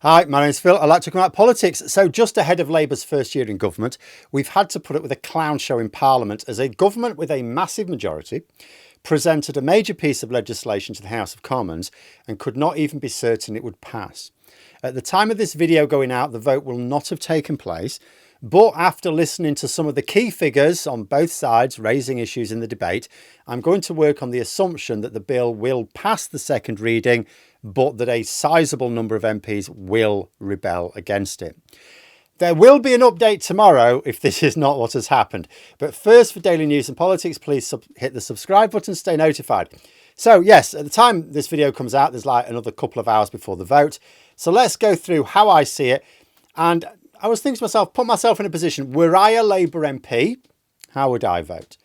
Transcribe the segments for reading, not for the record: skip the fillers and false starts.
Hi, my name's Phil. I'd like to come out politics. So just ahead of Labour's first year in government, we've had to put up with a clown show in Parliament as a government with a massive majority presented a major piece of legislation to the House of Commons and could not even be certain it would pass. At the time of this video going out, the vote will not have taken place, but after listening to some of the key figures on both sides raising issues in the debate, I'm going to work on the assumption that the bill will pass the second reading, but that a sizable number of MPs will rebel against it. There will be an update tomorrow if this is not what has happened. But first, for daily news and politics, please hit the subscribe button, stay notified. So yes, at the time this video comes out, there's like another couple of hours before the vote. So let's go through how I see it. And I was thinking to myself, put myself in a position, were I a Labour MP, how would I vote?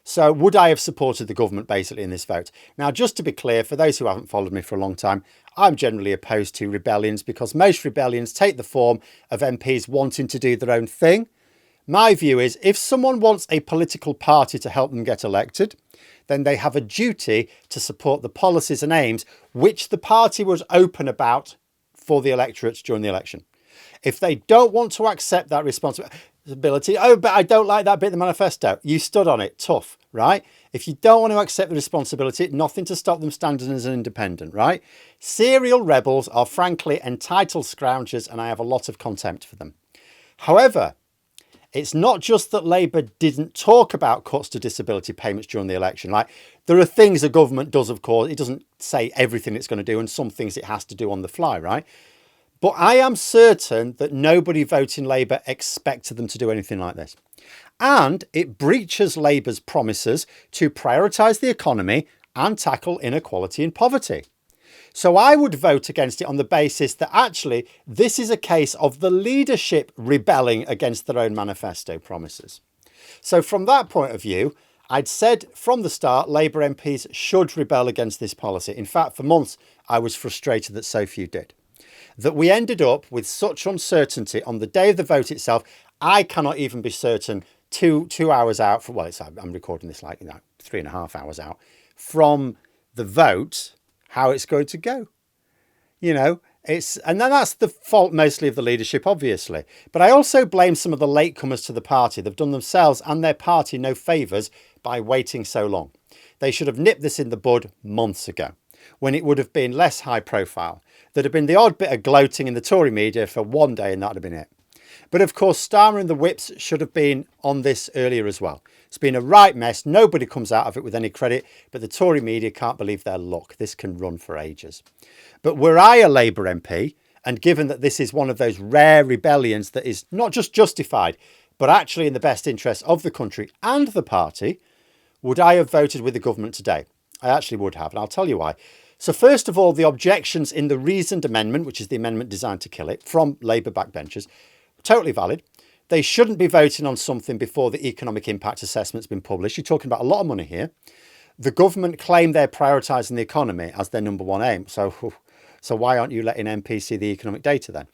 So would I have supported the government basically in this vote? Now, just to be clear, for those who haven't followed me for a long time, I'm generally opposed to rebellions because most rebellions take the form of MPs wanting to do their own thing. My view is if someone wants a political party to help them get elected, then they have a duty to support the policies and aims which the party was open about for the electorate during the election. If they don't want to accept that responsibility, oh, but I don't like that bit of the manifesto. You stood on it, tough, right? If you don't want to accept the responsibility, nothing to stop them standing as an independent, right? Serial rebels are frankly entitled scroungers and I have a lot of contempt for them. However, it's not just that Labour didn't talk about cuts to disability payments during the election. Like, there are things the government does, of course. It doesn't say everything it's going to do and some things it has to do on the fly, right? But I am certain that nobody voting Labour expected them to do anything like this. And it breaches Labour's promises to prioritise the economy and tackle inequality and poverty. So I would vote against it on the basis that actually this is a case of the leadership rebelling against their own manifesto promises. So from that point of view, I'd said from the start, Labour MPs should rebel against this policy. In fact, for months, I was frustrated that so few did. That we ended up with such uncertainty on the day of the vote itself, I cannot even be certain two hours out from, well, I'm recording this like 3.5 hours out from the vote, how it's going to go. You know, and then that's the fault mostly of the leadership, obviously. But I also blame some of the latecomers to the party. They've done themselves and their party no favours by waiting so long. They should have nipped this in the bud months ago, when it would have been less high profile. There'd have been the odd bit of gloating in the Tory media for one day and that would have been it. But of course, Starmer and the Whips should have been on this earlier as well. It's been a right mess. Nobody comes out of it with any credit, but the Tory media can't believe their luck. This can run for ages. But were I a Labour MP, and given that this is one of those rare rebellions that is not just justified, but actually in the best interest of the country and the party, would I have voted with the government today? I actually would have, and I'll tell you why. So first of all, the objections in the reasoned amendment, which is the amendment designed to kill it, from Labour backbenchers, totally valid. They shouldn't be voting on something before the economic impact assessment's been published. You're talking about a lot of money here. The government claim they're prioritising the economy as their number one aim. So why aren't you letting MPs see the economic data then?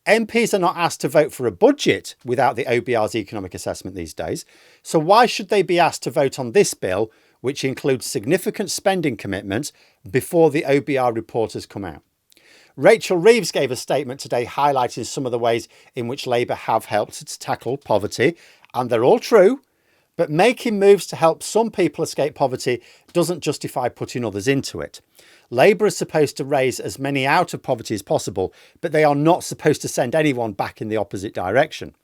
MPs are not asked to vote for a budget without the OBR's economic assessment these days. So why should they be asked to vote on this bill, which includes significant spending commitments, before the OBR report has come out? Rachel Reeves gave a statement today highlighting some of the ways in which Labour have helped to tackle poverty, and they're all true, but making moves to help some people escape poverty doesn't justify putting others into it. Labour is supposed to raise as many out of poverty as possible, but they are not supposed to send anyone back in the opposite direction.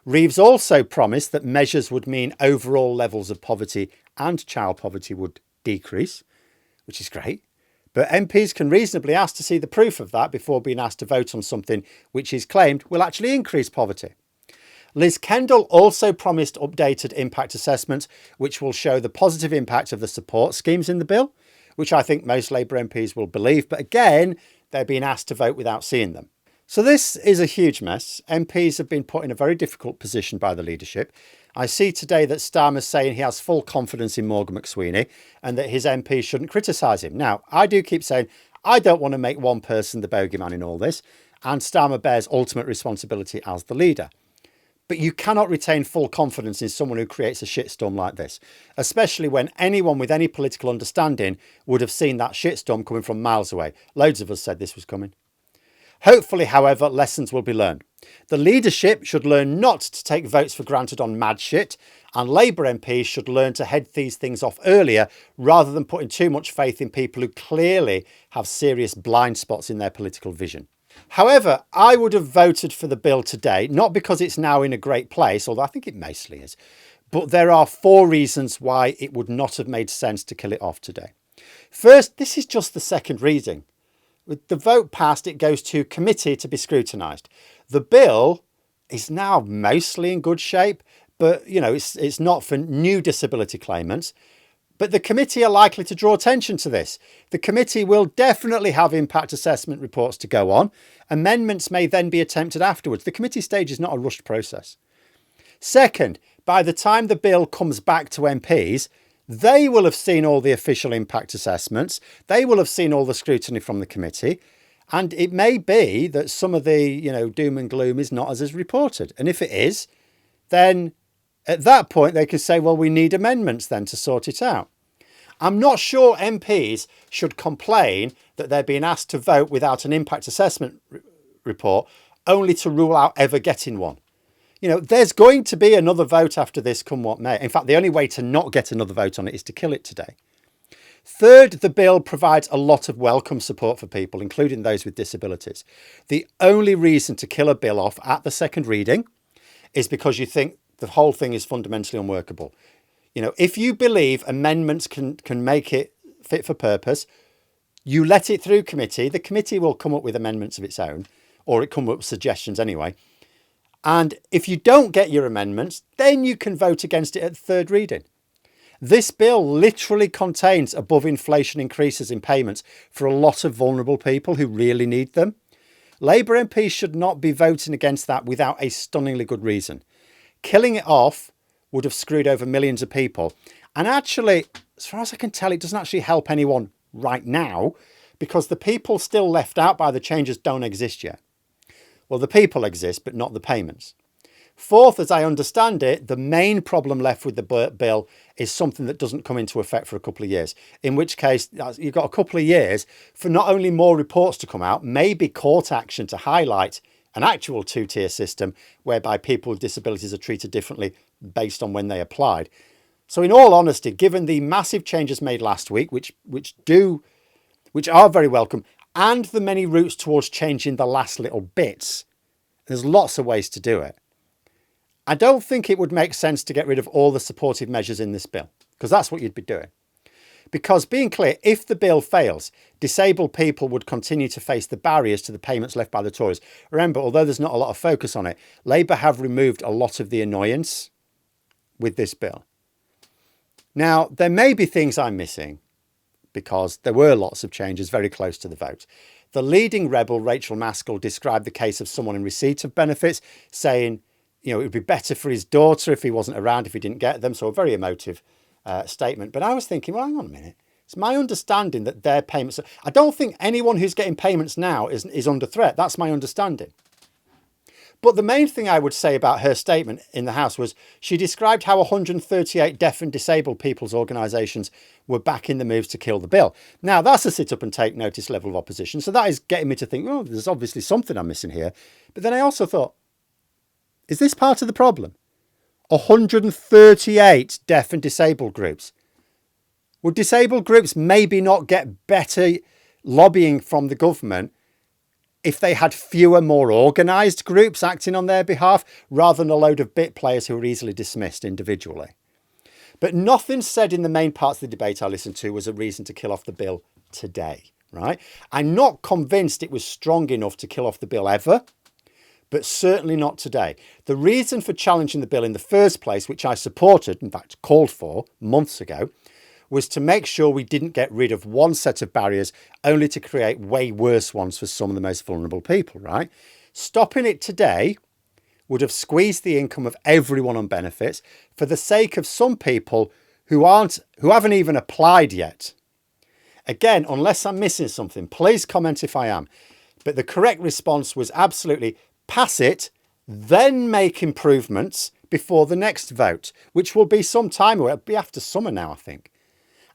Reeves also promised that measures would mean overall levels of poverty and child poverty would decrease, which is great. But MPs can reasonably ask to see the proof of that before being asked to vote on something which is claimed will actually increase poverty. Liz Kendall also promised updated impact assessments, which will show the positive impact of the support schemes in the bill, which I think most Labour MPs will believe. But again, they're being asked to vote without seeing them. So this is a huge mess. MPs have been put in a very difficult position by the leadership. I see today that Starmer's saying he has full confidence in Morgan McSweeney and that his MPs shouldn't criticise him. Now, I do keep saying I don't want to make one person the bogeyman in all this, and Starmer bears ultimate responsibility as the leader. But you cannot retain full confidence in someone who creates a shitstorm like this, especially when anyone with any political understanding would have seen that shitstorm coming from miles away. Loads of us said this was coming. Hopefully, however, lessons will be learned. The leadership should learn not to take votes for granted on mad shit, and Labour MPs should learn to head these things off earlier rather than putting too much faith in people who clearly have serious blind spots in their political vision. However, I would have voted for the bill today, not because it's now in a great place, although I think it mostly is, but there are 4 reasons why it would not have made sense to kill it off today. First, this is just the second reading. With the vote passed, it goes to committee to be scrutinised. The bill is now mostly in good shape, but it's not for new disability claimants. But the committee are likely to draw attention to this. The committee will definitely have impact assessment reports to go on. Amendments may then be attempted afterwards. The committee stage is not a rushed process. Second, by the time the bill comes back to MPs, they will have seen all the official impact assessments. They will have seen all the scrutiny from the committee. And it may be that some of the, doom and gloom is not as is reported. And if it is, then at that point, they can say, well, we need amendments then to sort it out. I'm not sure MPs should complain that they're being asked to vote without an impact assessment report, only to rule out ever getting one. There's going to be another vote after this, come what may. In fact, the only way to not get another vote on it is to kill it today. Third, the bill provides a lot of welcome support for people, including those with disabilities. The only reason to kill a bill off at the second reading is because you think the whole thing is fundamentally unworkable. If you believe amendments can make it fit for purpose, you let it through committee. The committee will come up with amendments of its own, or it come up with suggestions anyway. And if you don't get your amendments, then you can vote against it at the third reading. This bill literally contains above inflation increases in payments for a lot of vulnerable people who really need them. Labour MPs should not be voting against that without a stunningly good reason. Killing it off would have screwed over millions of people. And actually, as far as I can tell, it doesn't actually help anyone right now because the people still left out by the changes don't exist yet. Well, the people exist, but not the payments. Fourth, as I understand it, the main problem left with the bill is something that doesn't come into effect for a couple of years, in which case you've got a couple of years for not only more reports to come out, maybe court action to highlight an actual 2-tier system whereby people with disabilities are treated differently based on when they applied. So in all honesty, given the massive changes made last week, which are very welcome, and the many routes towards changing the last little bits, there's lots of ways to do it. I don't think it would make sense to get rid of all the supportive measures in this bill, because that's what you'd be doing. Because being clear, if the bill fails, disabled people would continue to face the barriers to the payments left by the Tories. Remember, although there's not a lot of focus on it, Labour have removed a lot of the annoyance with this bill. Now, there may be things I'm missing, because there were lots of changes very close to the vote. The leading rebel, Rachel Maskell, described the case of someone in receipt of benefits, saying, it would be better for his daughter if he wasn't around, if he didn't get them. So a very emotive statement. But I was thinking, well, hang on a minute. It's my understanding that their payments... I don't think anyone who's getting payments now is under threat. That's my understanding. But the main thing I would say about her statement in the House was she described how 138 deaf and disabled people's organisations were backing the moves to kill the bill. Now, that's a sit up and take notice level of opposition. So that is getting me to think, well, there's obviously something I'm missing here. But then I also thought, is this part of the problem? 138 deaf and disabled groups. Would disabled groups maybe not get better lobbying from the government if they had fewer, more organised groups acting on their behalf, rather than a load of bit players who are easily dismissed individually? But nothing said in the main parts of the debate I listened to was a reason to kill off the bill today, right? I'm not convinced it was strong enough to kill off the bill ever, but certainly not today. The reason for challenging the bill in the first place, which I supported, in fact called for months ago, was to make sure we didn't get rid of one set of barriers only to create way worse ones for some of the most vulnerable people, right? Stopping it today would have squeezed the income of everyone on benefits for the sake of some people who haven't even applied yet. Again, unless I'm missing something, please comment if I am. But the correct response was absolutely pass it, then make improvements before the next vote, which will be some time away. It'll be after summer now, I think.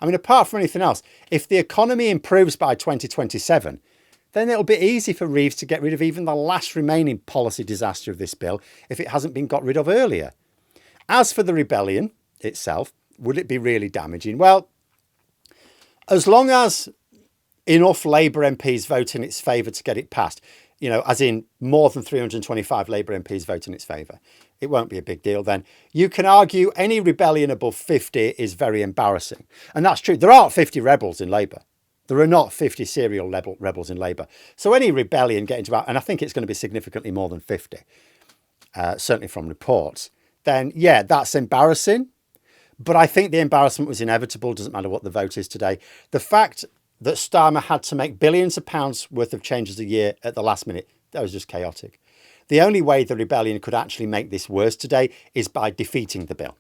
I mean, apart from anything else, if the economy improves by 2027, then it'll be easy for Reeves to get rid of even the last remaining policy disaster of this bill if it hasn't been got rid of earlier. As for the rebellion itself, would it be really damaging? Well, as long as enough Labour MPs vote in its favour to get it passed, as in more than 325 Labour MPs vote in its favour, it won't be a big deal then. You can argue any rebellion above 50 is very embarrassing. And that's true. There aren't 50 rebels in Labour. There are not 50 serial rebels in Labour. So any rebellion getting to about, and I think it's going to be significantly more than 50, certainly from reports, then yeah, that's embarrassing. But I think the embarrassment was inevitable. Doesn't matter what the vote is today. The fact that Starmer had to make billions of pounds worth of changes a year at the last minute, that was just chaotic. The only way the rebellion could actually make this worse today is by defeating the bill.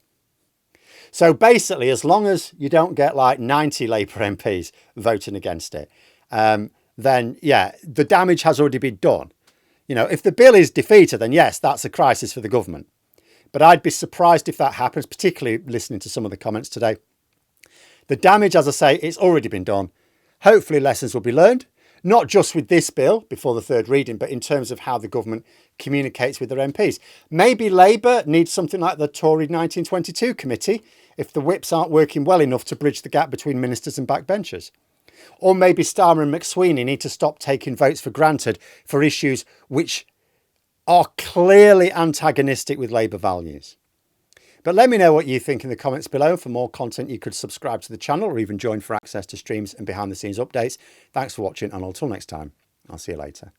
So basically, as long as you don't get like 90 Labour MPs voting against it, then yeah, the damage has already been done. If the bill is defeated, then yes, that's a crisis for the government. But I'd be surprised if that happens, particularly listening to some of the comments today. The damage, as I say, it's already been done. Hopefully lessons will be learned, not just with this bill before the third reading, but in terms of how the government communicates with their MPs. Maybe Labour needs something like the Tory 1922 committee if the whips aren't working well enough to bridge the gap between ministers and backbenchers. Or maybe Starmer and McSweeney need to stop taking votes for granted for issues which are clearly antagonistic with Labour values. But let me know what you think in the comments below. For more content, you could subscribe to the channel or even join for access to streams and behind the scenes updates. Thanks for watching, and until next time, I'll see you later.